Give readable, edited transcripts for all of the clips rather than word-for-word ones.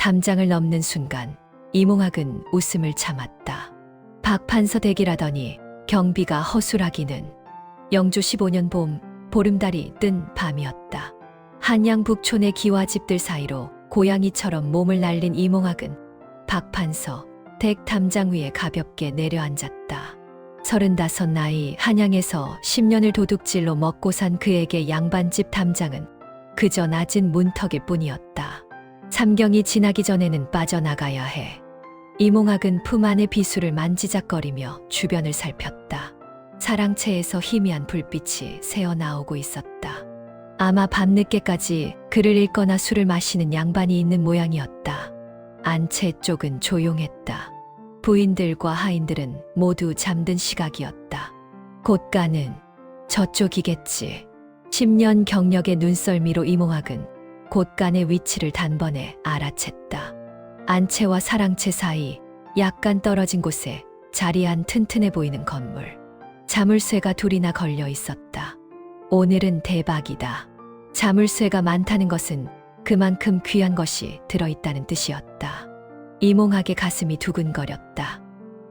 담장을 넘는 순간 이몽학은 웃음을 참았다. 박 판서 댁이라더니 경비가 허술하기는. 영조 15년 봄 보름달이 뜬 밤이었다. 한양 북촌의 기와집들 사이로 고양이처럼 몸을 날린 이몽학은 박 판서 댁 담장 위에 가볍게 내려앉았다. 35 나이 한양에서 10년을 도둑질로 먹고 산 그에게 양반집 담장은 그저 낮은 문턱일 뿐이었다. 삼경이 지나기 전에는 빠져나가야 해. 이몽학은 품 안의 비수를 만지작거리며 주변을 살폈다. 사랑채에서 희미한 불빛이 새어나오고 있었다. 아마 밤늦게까지 글을 읽거나 술을 마시는 양반이 있는 모양이었다. 안채 쪽은 조용했다. 부인들과 하인들은 모두 잠든 시각이었다. 곳간은 저쪽이겠지. 10년 경력의 눈썰미로 이몽학은 곳간의 위치를 단번에 알아챘다. 안채와 사랑채 사이 약간 떨어진 곳에 자리한 튼튼해 보이는 건물. 자물쇠가 둘이나 걸려 있었다. 오늘은 대박이다. 자물쇠가 많다는 것은 그만큼 귀한 것이 들어있다는 뜻이었다. 이몽학의 가슴이 두근거렸다.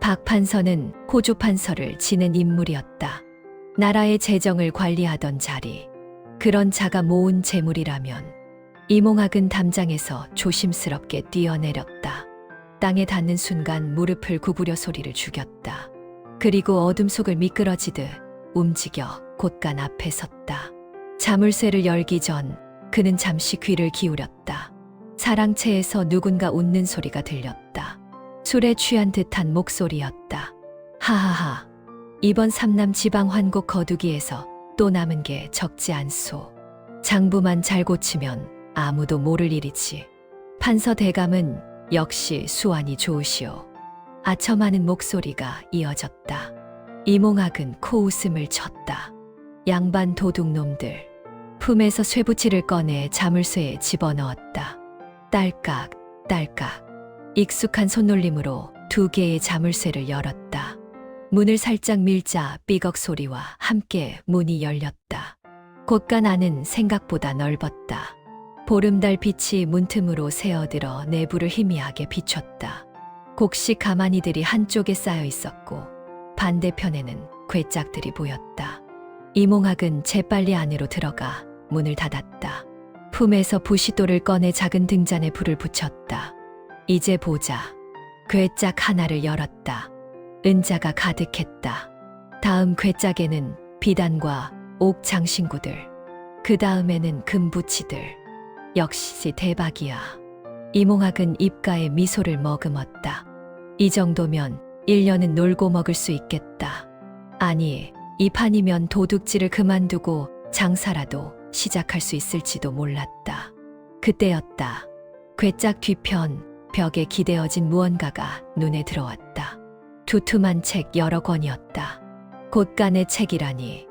박 판서는 호조 판서를 지낸 인물이었다. 나라의 재정을 관리하던 자리. 그런 자가 모은 재물이라면 이몽학은 담장에서 조심스럽게 뛰어내렸다. 땅에 닿는 순간 무릎을 구부려 소리를 죽였다. 그리고 어둠 속을 미끄러지듯 움직여 곳간 앞에 섰다. 자물쇠를 열기 전 그는 잠시 귀를 기울였다. 사랑채에서 누군가 웃는 소리가 들렸다. 술에 취한 듯한 목소리였다. 하하하. 이번 삼남 지방 환곡 거두기에서 또 남은 게 적지 않소. 장부만 잘 고치면 아무도 모를 일이지. 판서 대감은 역시 수완이 좋으시오. 아첨하는 목소리가 이어졌다. 이몽학은 코웃음을 쳤다. 양반 도둑놈들. 품에서 쇠붙이를 꺼내 자물쇠에 집어넣었다. 딸깍, 딸깍. 익숙한 손놀림으로 2개의 자물쇠를 열었다. 문을 살짝 밀자 삐걱 소리와 함께 문이 열렸다. 곳간 안은 생각보다 넓었다. 보름달 빛이 문틈으로 새어들어 내부를 희미하게 비췄다. 곡식 가마니들이 한쪽에 쌓여 있었고 반대편에는 괴짝들이 보였다. 이몽학은 재빨리 안으로 들어가 문을 닫았다. 품에서 부싯돌을 꺼내 작은 등잔에 불을 붙였다. 이제 보자. 괴짝 하나를 열었다. 은자가 가득했다. 다음 괴짝에는 비단과 옥 장신구들. 그 다음에는 금부치들. 역시 대박이야. 이몽학은 입가에 미소를 머금었다. 이 정도면 1년은 놀고 먹을 수 있겠다. 아니, 이 판이면 도둑질을 그만두고 장사라도 시작할 수 있을지도 몰랐다. 그때였다. 괴짝 뒤편 벽에 기대어진 무언가가 눈에 들어왔다. 두툼한 책 여러 권이었다. 곳간의 책이라니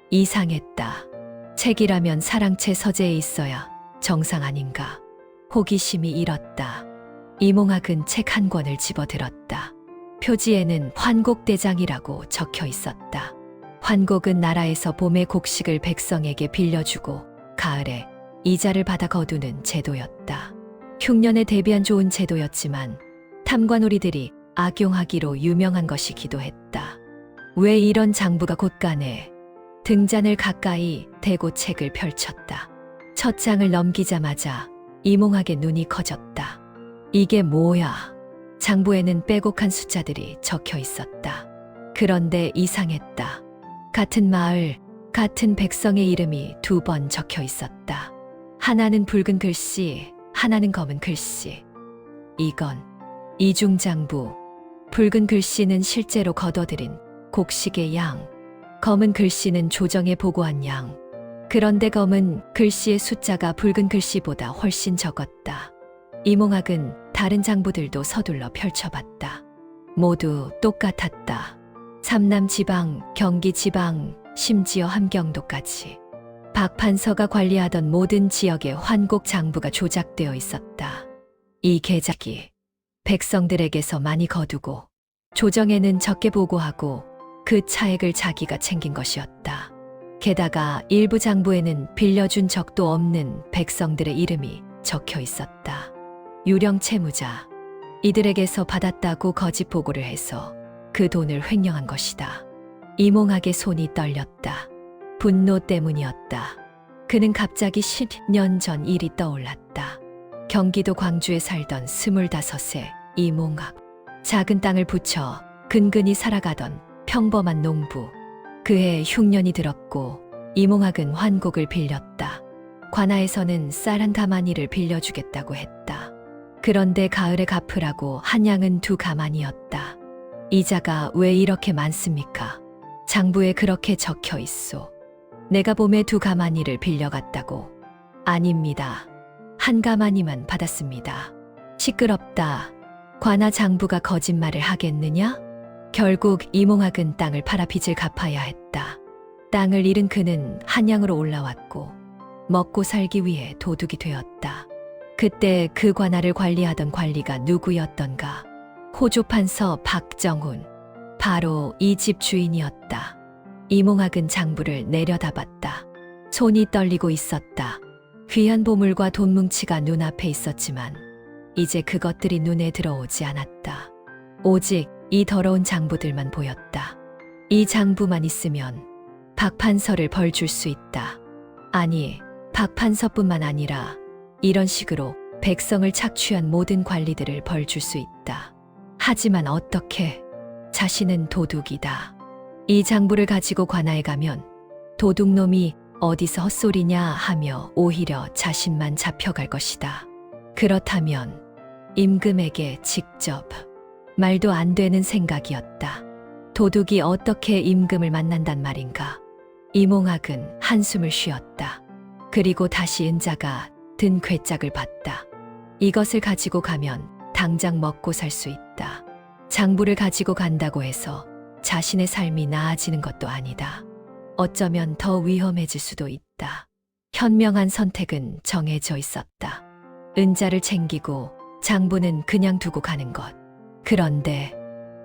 이상했다. 책이라면 사랑채 서재에 있어야 정상 아닌가. 호기심이 일었다. 이몽학은 책 한 권을 집어들었다. 표지에는 환곡대장이라고 적혀 있었다. 환곡은 나라에서 봄에 곡식을 백성에게 빌려주고 가을에 이자를 받아 거두는 제도였다. 흉년에 대비한 좋은 제도였지만 탐관오리들이 악용하기로 유명한 것이기도 했다. 왜 이런 장부가 곳간에. 등잔을 가까이 대고 책을 펼쳤다. 첫 장을 넘기자마자 이몽학의 눈이 커졌다. 이게 뭐야? 장부에는 빼곡한 숫자들이 적혀 있었다. 그런데 이상했다. 같은 마을, 같은 백성의 이름이 2번 적혀 있었다. 하나는 붉은 글씨, 하나는 검은 글씨. 이건 이중장부. 붉은 글씨는 실제로 거둬들인 곡식의 양, 검은 글씨는 조정에 보고한 양. 그런데 검은 글씨의 숫자가 붉은 글씨보다 훨씬 적었다. 이몽학은 다른 장부들도 서둘러 펼쳐봤다. 모두 똑같았다. 삼남 지방, 경기 지방, 심지어 함경도까지. 박 판서가 관리하던 모든 지역의 환곡 장부가 조작되어 있었다. 이 계작이 백성들에게서 많이 거두고 조정에는 적게 보고하고 그 차액을 자기가 챙긴 것이었다. 게다가 일부 장부에는 빌려준 적도 없는 백성들의 이름이 적혀 있었다. 유령 채무자. 이들에게서 받았다고 거짓 보고를 해서 그 돈을 횡령한 것이다. 이몽학의 손이 떨렸다. 분노 때문이었다. 그는 갑자기 10년 전 일이 떠올랐다. 경기도 광주에 살던 25세 이몽학. 작은 땅을 붙여 근근히 살아가던 평범한 농부. 그해 흉년이 들었고 이몽학은 환곡을 빌렸다. 관아에서는 쌀 한 가마니를 빌려주겠다고 했다. 그런데 가을에 갚으라고 한 양은 2가마니였다. 이자가 왜 이렇게 많습니까? 장부에 그렇게 적혀 있소. 내가 봄에 2가마니를 빌려갔다고. 아닙니다. 한 가마니만 받았습니다. 시끄럽다. 관아 장부가 거짓말을 하겠느냐? 결국 이몽학은 땅을 팔아 빚을 갚아야 했다. 땅을 잃은 그는 한양으로 올라왔고 먹고 살기 위해 도둑이 되었다. 그때 그 관아를 관리하던 관리가 누구였던가? 호조판서 박정훈. 바로 이 집 주인이었다. 이몽학은 장부를 내려다봤다. 손이 떨리고 있었다. 귀한 보물과 돈뭉치가 눈앞에 있었지만 이제 그것들이 눈에 들어오지 않았다. 오직 이 더러운 장부들만 보였다. 이 장부만 있으면 박 판서를 벌 줄 수 있다. 아니, 박 판서뿐만 아니라 이런 식으로 백성을 착취한 모든 관리들을 벌 줄 수 있다. 하지만 어떻게? 자신은 도둑이다. 이 장부를 가지고 관아에 가면 도둑놈이 어디서 헛소리냐 하며 오히려 자신만 잡혀갈 것이다. 그렇다면 임금에게 직접. 말도 안 되는 생각이었다. 도둑이 어떻게 임금을 만난단 말인가? 이몽학은 한숨을 쉬었다. 그리고 다시 은자가 든 괴짝을 봤다. 이것을 가지고 가면 당장 먹고 살 수 있다. 장부를 가지고 간다고 해서 자신의 삶이 나아지는 것도 아니다. 어쩌면 더 위험해질 수도 있다. 현명한 선택은 정해져 있었다. 은자를 챙기고 장부는 그냥 두고 가는 것. 그런데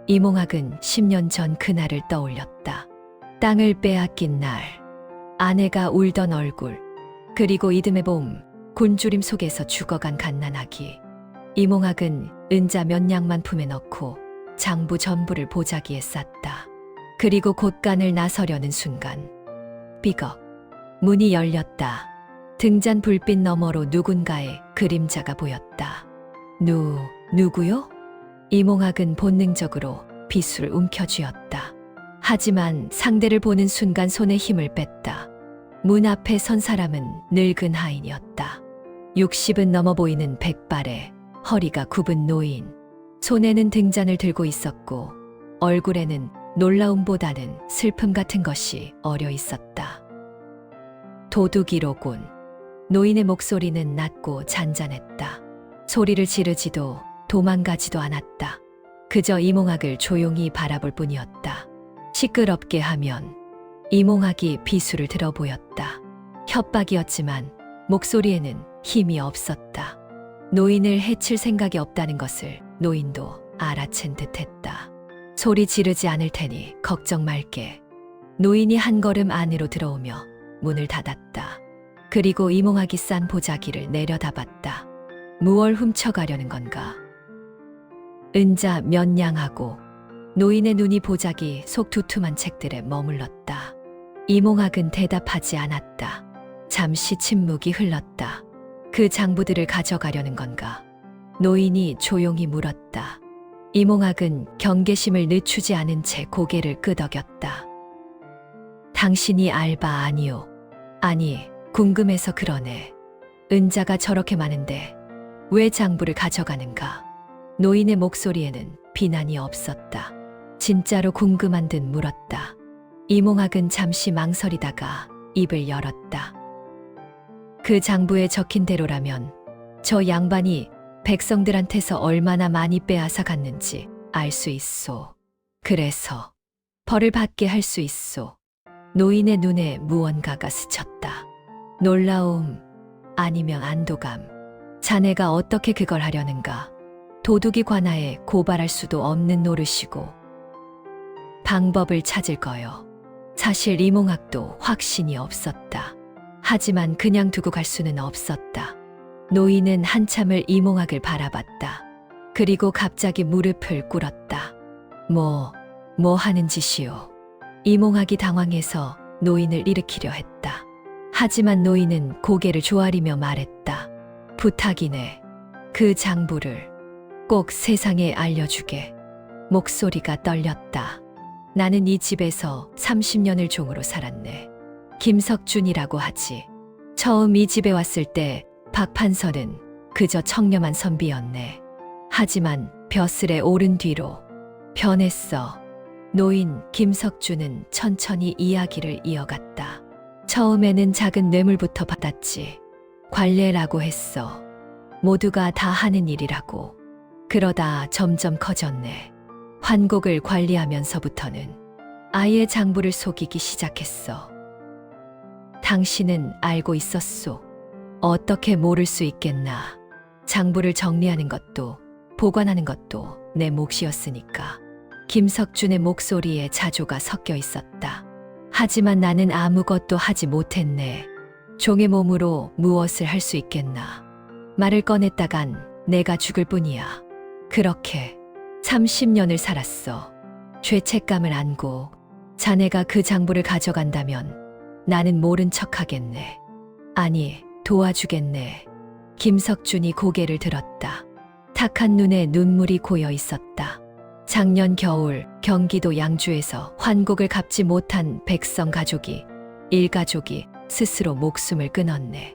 이몽학은 10년 전 그날을 떠올렸다. 땅을 빼앗긴 날, 아내가 울던 얼굴, 그리고 이듬해 봄 곤주림 속에서 죽어간 갓난아기. 이몽학은 은자 몇 냥만 품에 넣고 장부 전부를 보자기에 쌌다. 그리고 곳간을 나서려는 순간 삐걱 문이 열렸다. 등잔 불빛 너머로 누군가의 그림자가 보였다. 누구요? 이몽학은 본능적으로 비수를 움켜쥐었다. 하지만 상대를 보는 순간 손에 힘을 뺐다. 문 앞에 선 사람은 늙은 하인이었다. 60은 넘어 보이는 백발에 허리가 굽은 노인. 손에는 등잔을 들고 있었고 얼굴에는 놀라움보다는 슬픔 같은 것이 어려 있었다. 도둑이로군. 노인의 목소리는 낮고 잔잔했다. 소리를 지르지도 도망가지도 않았다. 그저 이몽학을 조용히 바라볼 뿐이었다. 시끄럽게 하면 이몽학이 비수를 들어 보였다. 협박이었지만 목소리에는 힘이 없었다. 노인을 해칠 생각이 없다는 것을 노인도 알아챈 듯했다. 소리 지르지 않을 테니 걱정 말게. 노인이 한 걸음 안으로 들어오며 문을 닫았다. 그리고 이몽학이 싼 보자기를 내려다봤다. 무얼 훔쳐가려는 건가? 은자 몇 냥하고 노인의 눈이 보자기 속 두툼한 책들에 머물렀다. 이몽학은 대답하지 않았다. 잠시 침묵이 흘렀다. 그 장부들을 가져가려는 건가? 노인이 조용히 물었다. 이몽학은 경계심을 늦추지 않은 채 고개를 끄덕였다. 당신이 알바 아니오? 아니, 궁금해서 그러네. 은자가 저렇게 많은데 왜 장부를 가져가는가? 노인의 목소리에는 비난이 없었다. 진짜로 궁금한 듯 물었다. 이몽학은 잠시 망설이다가 입을 열었다. 그 장부에 적힌 대로라면 저 양반이 백성들한테서 얼마나 많이 빼앗아 갔는지 알 수 있소. 그래서 벌을 받게 할 수 있소. 노인의 눈에 무언가가 스쳤다. 놀라움 아니면 안도감. 자네가 어떻게 그걸 하려는가? 도둑이 관아에 고발할 수도 없는 노릇이고. 방법을 찾을 거요. 사실 이몽학도 확신이 없었다. 하지만 그냥 두고 갈 수는 없었다. 노인은 한참을 이몽학을 바라봤다. 그리고 갑자기 무릎을 꿇었다. 뭐 하는 짓이오? 이몽학이 당황해서 노인을 일으키려 했다. 하지만 노인은 고개를 조아리며 말했다. 부탁이네. 그 장부를 꼭 세상에 알려주게. 목소리가 떨렸다. 나는 이 집에서 30년을 종으로 살았네. 김석준이라고 하지. 처음 이 집에 왔을 때 박 판서는 그저 청렴한 선비였네. 하지만 벼슬에 오른 뒤로 변했어. 노인 김석준은 천천히 이야기를 이어갔다. 처음에는 작은 뇌물부터 받았지. 관례라고 했어. 모두가 다 하는 일이라고. 그러다 점점 커졌네. 환곡을 관리하면서부터는 아예 장부를 속이기 시작했어. 당신은 알고 있었소. 어떻게 모를 수 있겠나. 장부를 정리하는 것도 보관하는 것도 내 몫이었으니까. 김석준의 목소리에 자조가 섞여 있었다. 하지만 나는 아무것도 하지 못했네. 종의 몸으로 무엇을 할 수 있겠나. 말을 꺼냈다간 내가 죽을 뿐이야. 그렇게 30년을 살았어. 죄책감을 안고 자네가 그 장부를 가져간다면 나는 모른 척하겠네. 아니, 도와주겠네. 김석준이 고개를 들었다. 탁한 눈에 눈물이 고여 있었다. 작년 겨울 경기도 양주에서 환곡을 갚지 못한 백성 가족이, 일가족이 스스로 목숨을 끊었네.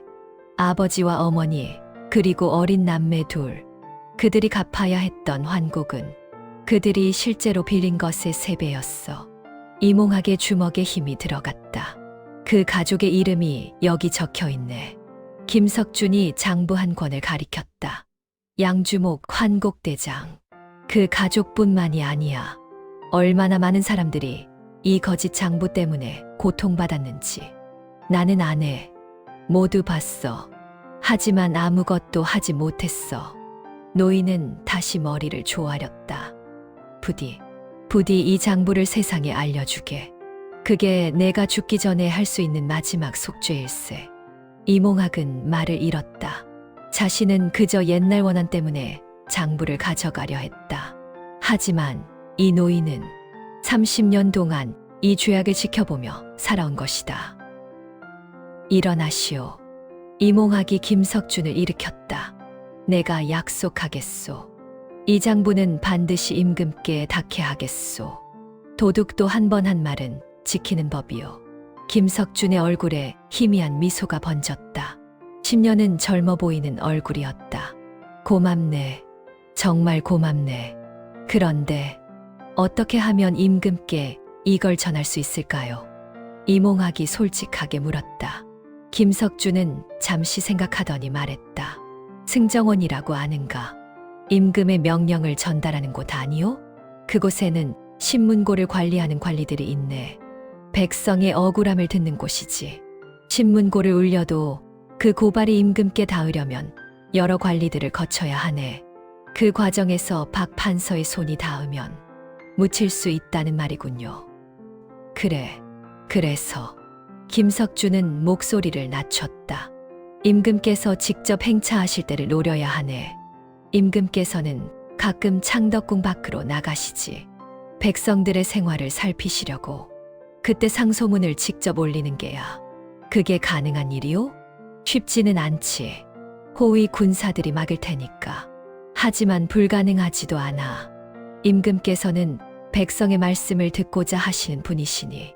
아버지와 어머니, 그리고 어린 남매 둘. 그들이 갚아야 했던 환곡은 그들이 실제로 빌린 것의 3배였어. 이몽학의 주먹에 힘이 들어갔다. 그 가족의 이름이 여기 적혀 있네. 김석준이 장부 한 권을 가리켰다. 양주목 환곡대장. 그 가족뿐만이 아니야. 얼마나 많은 사람들이 이 거짓 장부 때문에 고통받았는지 나는 안 해. 모두 봤어. 하지만 아무것도 하지 못했어. 노인은 다시 머리를 조아렸다. 부디 이 장부를 세상에 알려주게. 그게 내가 죽기 전에 할 수 있는 마지막 속죄일세. 이몽학은 말을 잃었다. 자신은 그저 옛날 원한 때문에 장부를 가져가려 했다. 하지만 이 노인은 30년 동안 이 죄악을 지켜보며 살아온 것이다. 일어나시오. 이몽학이 김석준을 일으켰다. 내가 약속하겠소. 이 장부는 반드시 임금께 닿게 하겠소. 도둑도 한 번 한 말은 지키는 법이요. 김석준의 얼굴에 희미한 미소가 번졌다. 10년은 젊어 보이는 얼굴이었다. 고맙네. 정말 고맙네. 그런데 어떻게 하면 임금께 이걸 전할 수 있을까요? 이몽학이 솔직하게 물었다. 김석준은 잠시 생각하더니 말했다. 승정원이라고 아는가? 임금의 명령을 전달하는 곳 아니오? 그곳에는 신문고를 관리하는 관리들이 있네. 백성의 억울함을 듣는 곳이지. 신문고를 울려도 그 고발이 임금께 닿으려면 여러 관리들을 거쳐야 하네. 그 과정에서 박 판서의 손이 닿으면 묻힐 수 있다는 말이군요. 그래서 김석준은 목소리를 낮췄다. 임금께서 직접 행차하실 때를 노려야 하네. 임금께서는 가끔 창덕궁 밖으로 나가시지. 백성들의 생활을 살피시려고. 그때 상소문을 직접 올리는 게야. 그게 가능한 일이오? 쉽지는 않지. 호위 군사들이 막을 테니까. 하지만 불가능하지도 않아. 임금께서는 백성의 말씀을 듣고자 하시는 분이시니.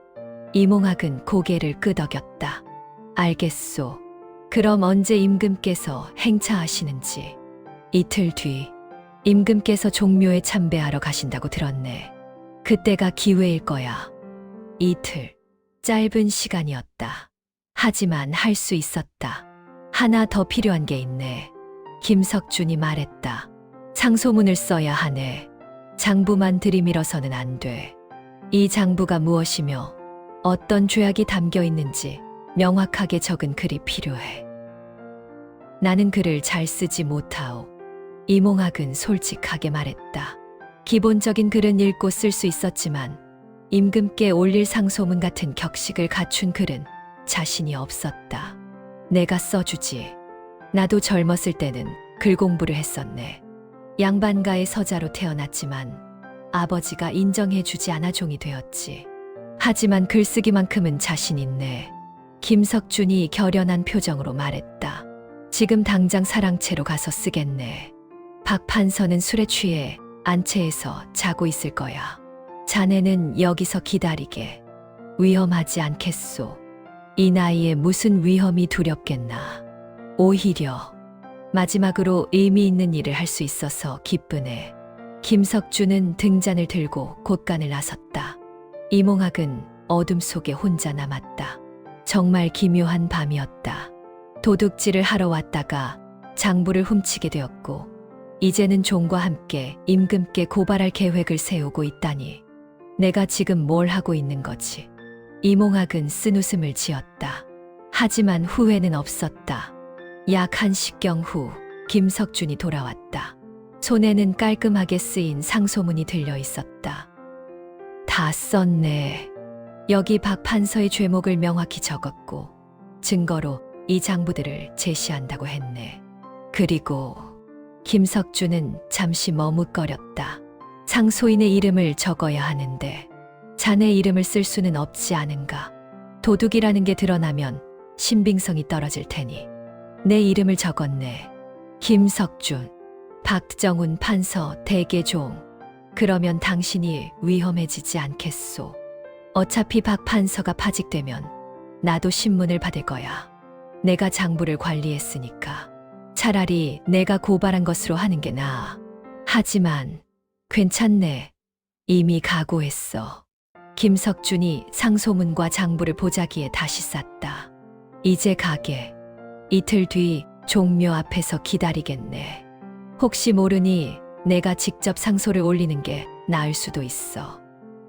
이몽학은 고개를 끄덕였다. 알겠소. 그럼 언제 임금께서 행차하시는지. 이틀 뒤 임금께서 종묘에 참배하러 가신다고 들었네. 그때가 기회일 거야. 이틀. 짧은 시간이었다. 하지만 할 수 있었다. 하나 더 필요한 게 있네. 김석준이 말했다. 상소문을 써야 하네. 장부만 들이밀어서는 안 돼. 이 장부가 무엇이며 어떤 죄악이 담겨 있는지 명확하게 적은 글이 필요해. 나는 글을 잘 쓰지 못하오. 이몽학은 솔직하게 말했다. 기본적인 글은 읽고 쓸 수 있었지만 임금께 올릴 상소문 같은 격식을 갖춘 글은 자신이 없었다. 내가 써주지. 나도 젊었을 때는 글 공부를 했었네. 양반가의 서자로 태어났지만 아버지가 인정해주지 않아 종이 되었지. 하지만 글쓰기만큼은 자신 있네. 김석준이 결연한 표정으로 말했다. 지금 당장 사랑채로 가서 쓰겠네. 박 판서는 술에 취해 안채에서 자고 있을 거야. 자네는 여기서 기다리게. 위험하지 않겠소. 이 나이에 무슨 위험이 두렵겠나. 오히려 마지막으로 의미 있는 일을 할 수 있어서 기쁘네. 김석준은 등잔을 들고 곳간을 나섰다. 이몽학은 어둠 속에 혼자 남았다. 정말 기묘한 밤이었다. 도둑질을 하러 왔다가 장부를 훔치게 되었고 이제는 종과 함께 임금께 고발할 계획을 세우고 있다니. 내가 지금 뭘 하고 있는 거지? 이몽학은 쓴웃음을 지었다. 하지만 후회는 없었다. 약 1시경 후 김석준이 돌아왔다. 손에는 깔끔하게 쓰인 상소문이 들려 있었다. 다 썼네. 여기 박 판서의 죄목을 명확히 적었고 증거로 이 장부들을 제시한다고 했네. 그리고 김석준은 잠시 머뭇거렸다. 상소인의 이름을 적어야 하는데 자네 이름을 쓸 수는 없지 않은가. 도둑이라는 게 드러나면 신빙성이 떨어질 테니. 내 이름을 적었네. 김석준, 박정훈 판서 대개종. 그러면 당신이 위험해지지 않겠소. 어차피 박 판서가 파직되면 나도 신문을 받을 거야. 내가 장부를 관리했으니까. 차라리 내가 고발한 것으로 하는 게 나아. 하지만 괜찮네. 이미 각오했어. 김석준이 상소문과 장부를 보자기에 다시 쌌다. 이제 가게. 이틀 뒤 종묘 앞에서 기다리겠네. 혹시 모르니 내가 직접 상소를 올리는 게 나을 수도 있어.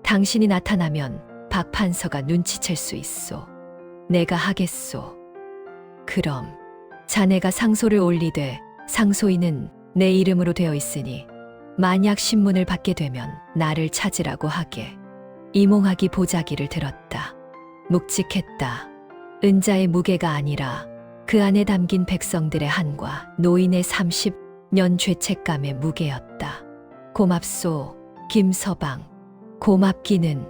당신이 나타나면 박 판서가 눈치챌 수 있어. 내가 하겠소. 그럼 자네가 상소를 올리되 상소인은 내 이름으로 되어 있으니 만약 신문을 받게 되면 나를 찾으라고 하게. 이몽학이 보자기를 들었다. 묵직했다. 은자의 무게가 아니라 그 안에 담긴 백성들의 한과 노인의 30년 죄책감의 무게였다. 고맙소, 김서방. 고맙기는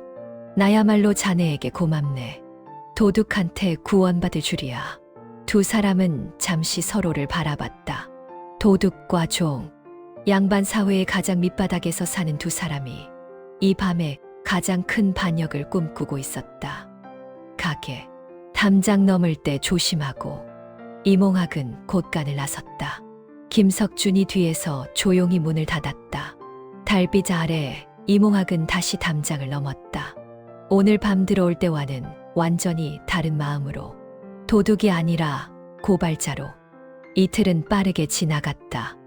나야말로 자네에게 고맙네. 도둑한테 구원받을 줄이야. 두 사람은 잠시 서로를 바라봤다. 도둑과 종, 양반 사회의 가장 밑바닥에서 사는 두 사람이 이 밤에 가장 큰 반역을 꿈꾸고 있었다. 가게, 담장 넘을 때 조심하고. 이몽학은 곳간을 나섰다. 김석준이 뒤에서 조용히 문을 닫았다. 달빛 아래 이몽학은 다시 담장을 넘었다. 오늘 밤 들어올 때와는 완전히 다른 마음으로. 도둑이 아니라 고발자로. 이틀은 빠르게 지나갔다.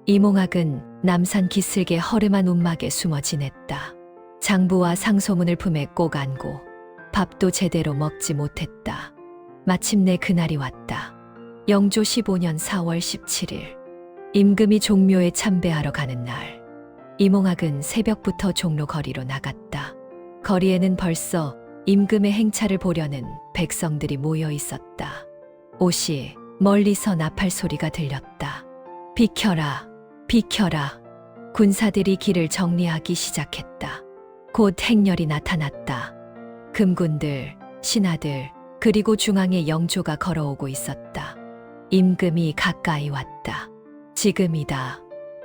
이몽학은 남산 기슭의 허름한 움막에 숨어 지냈다. 장부와 상소문을 품에 꼭 안고 밥도 제대로 먹지 못했다. 마침내 그날이 왔다. 영조 15년 4월 17일. 임금이 종묘에 참배하러 가는 날. 이몽학은 새벽부터 종로 거리로 나갔다. 거리에는 벌써 임금의 행차를 보려는 백성들이 모여 있었다. 옷이 멀리서 나팔 소리가 들렸다. 비켜라, 비켜라. 군사들이 길을 정리하기 시작했다. 곧 행렬이 나타났다. 금군들, 신하들, 그리고 중앙에 영조가 걸어오고 있었다. 임금이 가까이 왔다. 지금이다.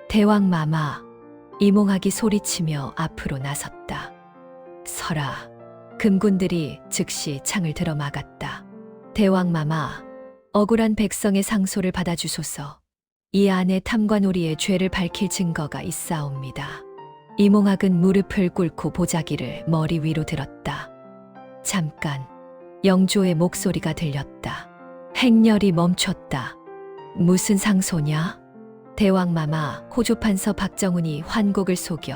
대왕마마. 이몽학이 소리치며 앞으로 나섰다. 서라. 금군들이 즉시 창을 들어 막았다. 대왕마마, 억울한 백성의 상소를 받아주소서. 이 안에 탐관오리의 죄를 밝힐 증거가 있사옵니다. 이몽학은 무릎을 꿇고 보자기를 머리 위로 들었다. 잠깐, 영조의 목소리가 들렸다. 행렬이 멈췄다. 무슨 상소냐? 대왕마마, 호조판서 박정훈이 환곡을 속여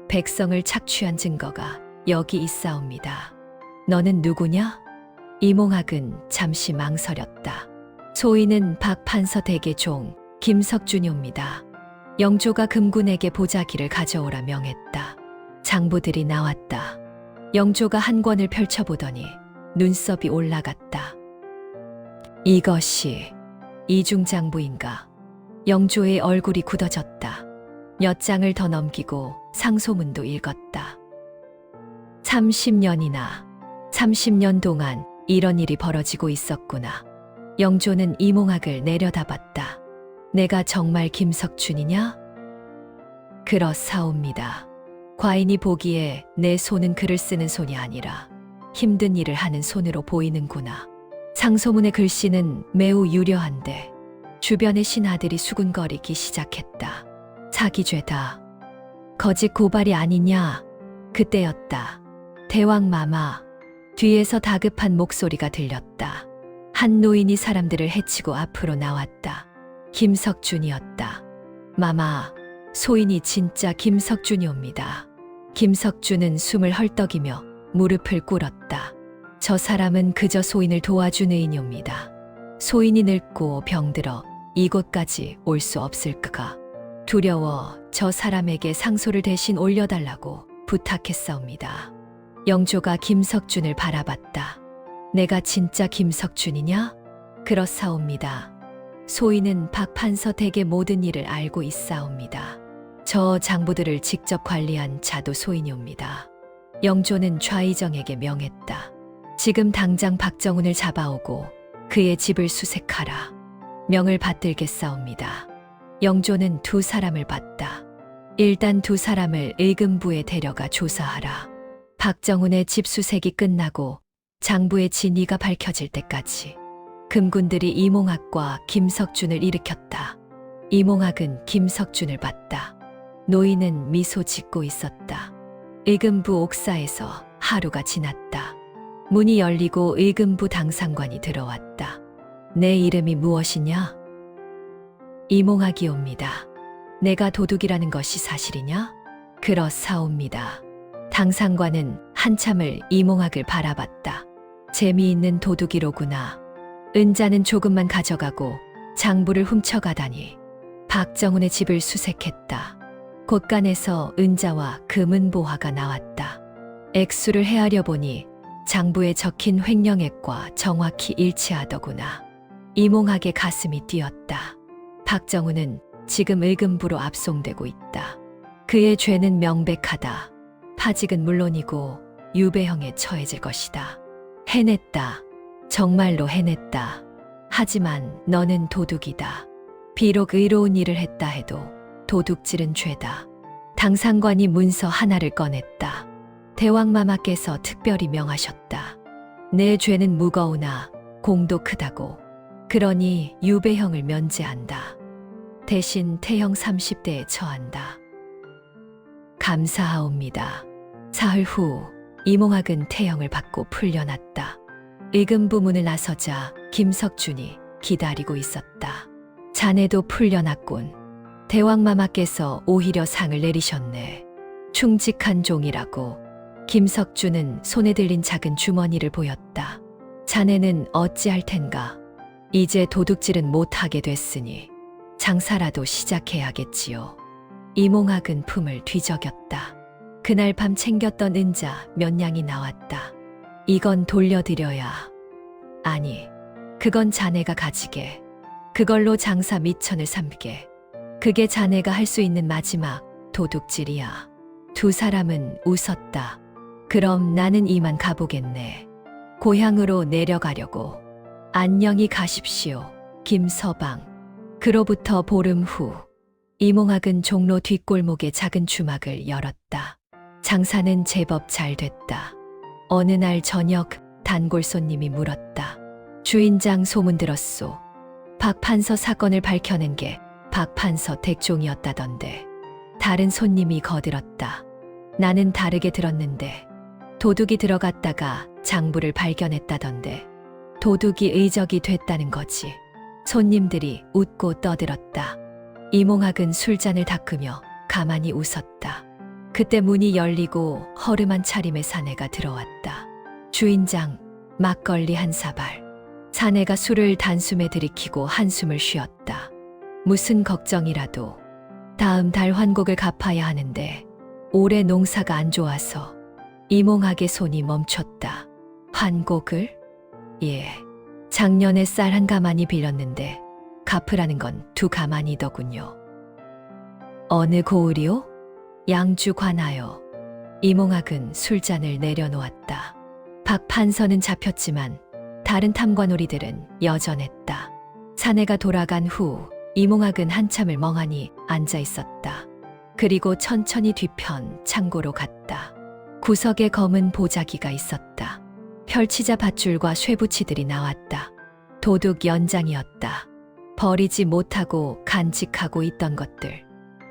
백성을 착취한 증거가 여기 있사옵니다. 너는 누구냐? 이몽학은 잠시 망설였다. 소인은 박 판서 대개종 김석준이옵니다. 영조가 금군에게 보자기를 가져오라 명했다. 장부들이 나왔다. 영조가 한 권을 펼쳐보더니 눈썹이 올라갔다. 이것이 이중장부인가. 영조의 얼굴이 굳어졌다. 몇 장을 더 넘기고 상소문도 읽었다. 30년 동안 이런 일이 벌어지고 있었구나. 영조는 이몽학을 내려다봤다. 내가 정말 김석준이냐? 그렇사옵니다. 과인이 보기에 내 손은 글을 쓰는 손이 아니라 힘든 일을 하는 손으로 보이는구나. 상소문의 글씨는 매우 유려한데 주변의 신하들이 수군거리기 시작했다. 사기죄다. 거짓 고발이 아니냐. 그때였다. 대왕마마. 뒤에서 다급한 목소리가 들렸다. 한 노인이 사람들을 해치고 앞으로 나왔다. 김석준이었다. 마마, 소인이 진짜 김석준이옵니다. 김석준은 숨을 헐떡이며 무릎을 꿇었다. 저 사람은 그저 소인을 도와준 의인이옵니다. 소인이 늙고 병들어 이곳까지 올 수 없을 그가 두려워 저 사람에게 상소를 대신 올려달라고 부탁했사옵니다. 영조가 김석준을 바라봤다. 내가 진짜 김석준이냐? 그렇사옵니다. 소인은 박 판서 댁의 모든 일을 알고 있사옵니다. 저 장부들을 직접 관리한 자도 소인이옵니다. 영조는 좌의정에게 명했다. 지금 당장 박정훈을 잡아오고 그의 집을 수색하라. 명을 받들겠사옵니다. 영조는 두 사람을 봤다. 일단 두 사람을 의금부에 데려가 조사하라. 박정훈의 집 수색이 끝나고 장부의 진위가 밝혀질 때까지. 금군들이 이몽학과 김석준을 일으켰다. 이몽학은 김석준을 봤다. 노인은 미소 짓고 있었다. 의금부 옥사에서 하루가 지났다. 문이 열리고 의금부 당상관이 들어왔다. 내 이름이 무엇이냐? 이몽학이옵니다. 내가 도둑이라는 것이 사실이냐? 그렇사옵니다. 당상관은 한참을 이몽학을 바라봤다. 재미있는 도둑이로구나. 은자는 조금만 가져가고 장부를 훔쳐가다니. 박정훈의 집을 수색했다. 곳간에서 은자와 금은보화가 나왔다. 액수를 헤아려 보니 장부에 적힌 횡령액과 정확히 일치하더구나. 이몽학의 가슴이 뛰었다. 박정훈은 지금 의금부로 압송되고 있다. 그의 죄는 명백하다. 파직은 물론이고 유배형에 처해질 것이다. 해냈다. 정말로 해냈다. 하지만 너는 도둑이다. 비록 의로운 일을 했다 해도 도둑질은 죄다. 당상관이 문서 하나를 꺼냈다. 대왕마마께서 특별히 명하셨다. 내 죄는 무거우나 공도 크다고. 그러니 유배형을 면제한다. 대신 태형 30대에 처한다. 감사하옵니다. 사흘 후 이몽학은 태형을 받고 풀려났다. 의금부 문을 나서자 김석준이 기다리고 있었다. 자네도 풀려났군. 대왕마마께서 오히려 상을 내리셨네. 충직한 종이라고. 김석준은 손에 들린 작은 주머니를 보였다. 자네는 어찌할 텐가. 이제 도둑질은 못하게 됐으니 장사라도 시작해야겠지요. 이몽학은 품을 뒤적였다. 그날 밤 챙겼던 은자 몇 냥이 나왔다. 이건 돌려드려야. 아니, 그건 자네가 가지게. 그걸로 장사 미천을 삼게. 그게 자네가 할 수 있는 마지막 도둑질이야. 두 사람은 웃었다. 그럼 나는 이만 가보겠네. 고향으로 내려가려고. 안녕히 가십시오, 김서방. 그로부터 보름 후 이몽학은 종로 뒷골목의 작은 주막을 열었다. 장사는 제법 잘 됐다. 어느 날 저녁 단골 손님이 물었다. 주인장 소문 들었소. 박 판서 사건을 밝혀낸 게 박 판서 댁종이었다던데. 다른 손님이 거들었다. 나는 다르게 들었는데 도둑이 들어갔다가 장부를 발견했다던데. 도둑이 의적이 됐다는 거지. 손님들이 웃고 떠들었다. 이몽학은 술잔을 닦으며 가만히 웃었다. 그때 문이 열리고 허름한 차림의 사내가 들어왔다. 주인장, 막걸리 한 사발. 사내가 술을 단숨에 들이키고 한숨을 쉬었다. 무슨 걱정이라도 다음 달 환곡을 갚아야 하는데 올해 농사가 안 좋아서. 이몽학의 손이 멈췄다. 환곡을? 예. 작년에 쌀 한 가마니 빌렸는데 갚으라는 건 두 가만이더군요. 어느 고을이요? 양주 관하여. 이몽학은 술잔을 내려놓았다. 박 판서는 잡혔지만 다른 탐관오리들은 여전했다. 사내가 돌아간 후 이몽학은 한참을 멍하니 앉아 있었다. 그리고 천천히 뒤편 창고로 갔다. 구석에 검은 보자기가 있었다. 펼치자 밧줄과 쇠붙이들이 나왔다. 도둑 연장이었다. 버리지 못하고 간직하고 있던 것들.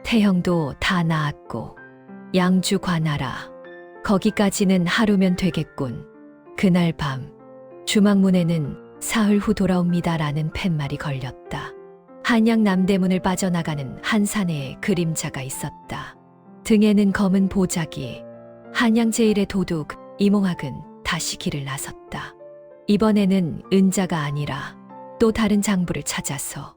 태형도 다 나았고. 양주 관하라. 거기까지는 하루면 되겠군. 그날 밤 주막문에는 사흘 후 돌아옵니다라는 팻말이 걸렸다. 한양 남대문을 빠져나가는 한 사내의 그림자가 있었다. 등에는 검은 보자기. 한양 제1의 도둑 이몽학은 다시 길을 나섰다. 이번에는 은자가 아니라 또 다른 장부를 찾아서